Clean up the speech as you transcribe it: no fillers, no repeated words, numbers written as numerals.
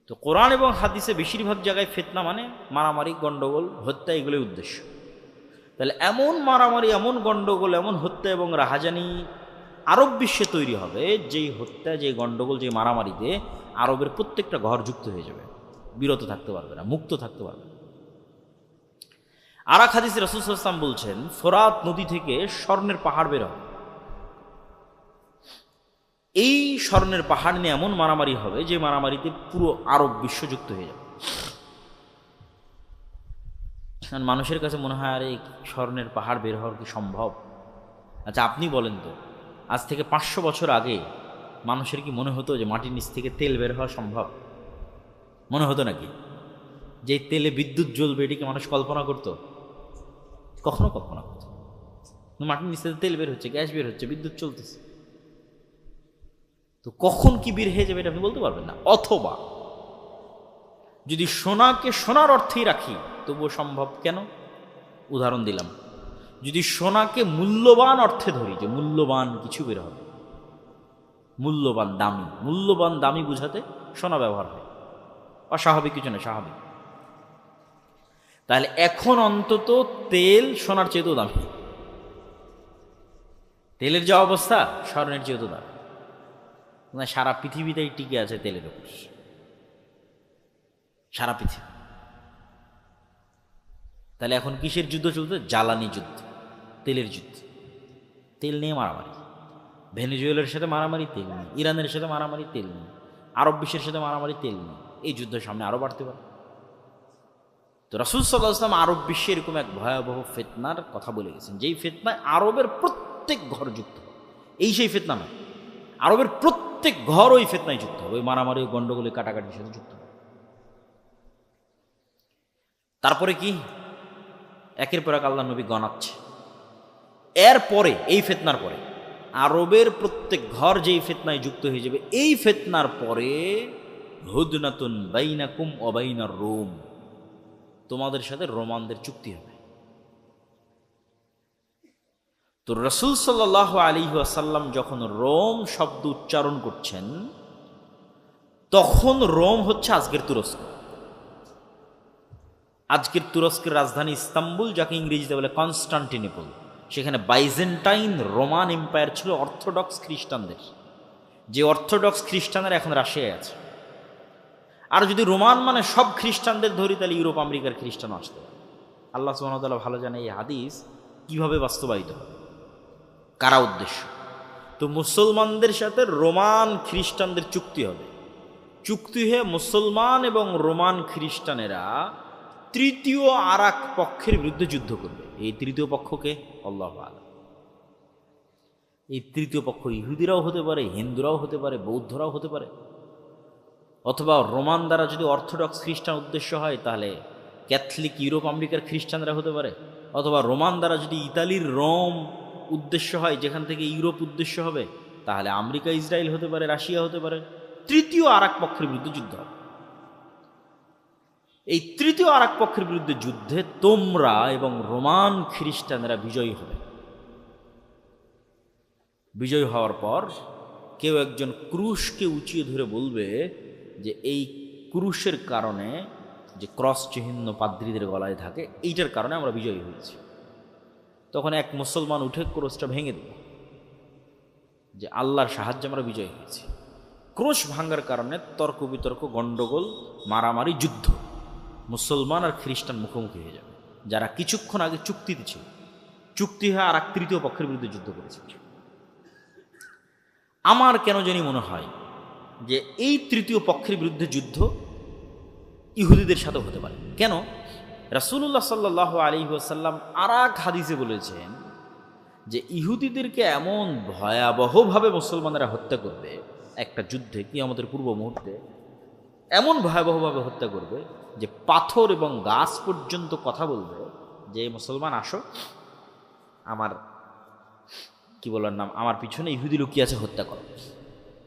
তো কোরআন এবং হাদিসে বেশিরভাগ জায়গায় ফিতনা মানে মারামারি, গণ্ডগোল, হত্যা, এগুলোই উদ্দেশ্য। তাহলে এমন মারামারি, এমন গণ্ডগোল, এমন হত্যা এবং রাহাজানি আরব বিশ্বে তৈরি হবে, যেই হত্যা, যেই গণ্ডগোল, যেই মারামারিতে আরবের প্রত্যেকটা ঘর যুক্ত হয়ে যাবে, বিরত থাকতে পারবে না, মুক্ত থাকতে পারবে না। আর এক হাদিসে রাসূল সাল্লাল্লাহু আলাইহি ওয়াসাল্লাম বলছেন, ফোরাত নদী থেকে স্বর্ণের পাহাড় বের হবে। এই স্বর্ণের পাহাড় নিয়ে এমন মারামারি হবে যে মারামারিতে পুরো আরব বিশ্ব যুক্ত হয়ে যাবে। কারণ মানুষের কাছে মনে হয়, আরে স্বর্ণের পাহাড় বের হওয়ার কি সম্ভব? আচ্ছা আপনি বলেন তো, আজ থেকে 500 বছর আগে মানুষের কি মনে হতো যে মাটির নিচ থেকে তেল বের হওয়া সম্ভব? মনে হতো নাকি? যে তেলে বিদ্যুৎ জ্বলবে, এটিকে মানুষ কল্পনা করতো? কখনো কল্পনা করতো? মাটির নিচ থেকে তেল বের হচ্ছে, গ্যাস বের হচ্ছে, বিদ্যুৎ চলতেছে, তো কখন কি বের হয়ে যাবে এটা আপনি বলতে পারবেন না। অথবা যদি সোনাকে সোনার অর্থেই রাখি তবুও সম্ভব। কেন? উদাহরণ দিলাম, যদি সোনাকে মূল্যবান অর্থে ধরি, যে মূল্যবান কিছু বের হবে, মূল্যবান দামি, মূল্যবান দামি বুঝাতে সোনা ব্যবহার হয়, অস্বাভাবিক কিছু না, স্বাভাবিক। তাহলে এখন অন্তত তেল সোনার চেয়েও দামি, তেলের যে অবস্থা স্বর্ণের চেয়েও দামি। সারা পৃথিবীতেই টিকে আছে তেলের উপর, সারা পৃথিবী। তাহলে এখন কিসের যুদ্ধ চলছে? জ্বালানি যুদ্ধ, তেলের যুদ্ধ। তেল নিয়ে মারামারি, ভেনেজুয়েলার সাথে মারামারি তেল নিয়ে, ইরানের সাথে মারামারি তেল নিয়ে, আরব বিশ্বের সাথে মারামারি তেল নিয়ে। এই যুদ্ধের সামনে আরো বাড়তে পারে। তো রাসূল সাল্লাল্লাহু আলাইহি ওয়াসাল্লাম আরব বিশ্বে এরকম এক ভয়াবহ ফিতনার কথা বলে গেছেন, যেই ফিতনায় আরবের প্রত্যেক ঘর যুক্ত। এই সেই ফিতনা নয়, আরবের প্রত্যেক ঘর ওই ফিতনায় যুক্ত হবে, ওই মারামারি, গন্ডগোলে, কাটাকাটির সাথে যুক্ত হবে। তারপরে কি? একের পর এক আল্লাহ নবী গণাচ্ছে। এরপরে, এই ফিতনার পরে আরবের প্রত্যেক ঘর যেই ফিতনায় যুক্ত হয়ে যাবে, এই ফিতনার পরে হুদনাতুন বাইনাকুম ওয়া বাইনার রোম, তোমাদের সাথে রোমানদের চুক্তি হবে। তো রাসূল সাল্লাল্লাহু আলাইহি ওয়াসাল্লাম যখন রোম শব্দ উচ্চারণ করছেন, তখন রোম হচ্ছে আজকের তুরস্ক। আজকের তুরস্কের রাজধানী ইস্তাম্বুল, যাকে ইংরেজিতে বলে কনস্টান্টিনোপল। সেখানে বাইজেন্টাইন রোমান এম্পায়ার ছিল অর্থোডক্স খ্রিস্টানদের, যে অর্থোডক্স খ্রিস্টানরা এখন রাশিয়ায় আছে। আর যদি রোমান মানে সব খ্রিস্টানদের ধরি, তাহলে ইউরোপ আমেরিকার খ্রিস্টান আসতে পারে। আল্লাহ সুবহানাহু ওয়া তাআলা ভালো জানে এই হাদিস কিভাবে বাস্তবায়িত হবে, কারা উদ্দেশ্য। তো মুসলমানদের সাথে রোমান খ্রিস্টানদের চুক্তি হবে। চুক্তি হয়ে মুসলমান এবং রোমান খ্রিস্টানেরা তৃতীয় আর এক পক্ষের বিরুদ্ধে যুদ্ধ করবে। এই তৃতীয় পক্ষকে আল্লাহু আ'লাম। এই তৃতীয় পক্ষ ইহুদিরাও হতে পারে, হিন্দুরাও হতে পারে, বৌদ্ধরাও হতে পারে, অথবা রোমান দ্বারা যদি অর্থোডক্স খ্রিস্টান উদ্দেশ্য হয় তাহলে ক্যাথলিক ইউরোপ আমেরিকার খ্রিস্টানরা হতে পারে, অথবা রোমান দ্বারা যদি ইতালির রোম উদ্দেশ্য হয়, যেখান থেকে ইউরোপ উদ্দেশ্য হবে, তাহলে আমেরিকা, ইসরায়েল হতে পারে, রাশিয়া হতে পারে। তৃতীয় আর এক পক্ষের বিরুদ্ধে যুদ্ধ হবে। এই তৃতীয় আর এক পক্ষের বিরুদ্ধে যুদ্ধে তোমরা এবং রোমান খ্রিস্টানেরা বিজয়ী হবে। বিজয়ী হওয়ার পর কেউ একজন ক্রুশকে উঁচিয়ে ধরে বলবে যে এই ক্রুশের কারণে, যে ক্রস চিহ্ন পাদ্রীদের গলায় থাকে, এইটার কারণে আমরা বিজয়ী হয়েছি। তখন এক মুসলমান উঠে ক্রুশটা ভেঙে দেবে, যে আল্লাহর সাহায্যে আমরা বিজয়ী হয়েছি। ক্রুশ ভাঙার কারণে তর্ক বিতর্ক, গণ্ডগোল, মারামারি, যুদ্ধ, মুসলমান আর খ্রিস্টান মুখোমুখি হয়ে যাবে, যারা কিছুক্ষণ আগে চুক্তিতে ছিল। চুক্তি হয়ে আর এক তৃতীয় পক্ষের বিরুদ্ধে যুদ্ধ করেছে। আমার কেন জানি মনে হয় যে এই তৃতীয় পক্ষের বিরুদ্ধে যুদ্ধ ইহুদিদের সাথে হতে পারে। কেন? রাসূলুল্লাহ সাল্লাল্লাহু আলাইহি ওয়াসাল্লাম আর এক হাদিসে বলেছেন যে ইহুদিদেরকে এমন ভয়াবহভাবে মুসলমানেরা হত্যা করবে একটা যুদ্ধে, কিয়ামতের পূর্ব মুহূর্তে এমন ভয়াবহভাবে হত্যা করবে যে পাথর এবং গাছ পর্যন্ত কথা বলবে যে মুসলমান আসো, আমার কি বলার নাম, আমার পিছনে ইহুদি লুকিয়ে আছে, হত্যা করো।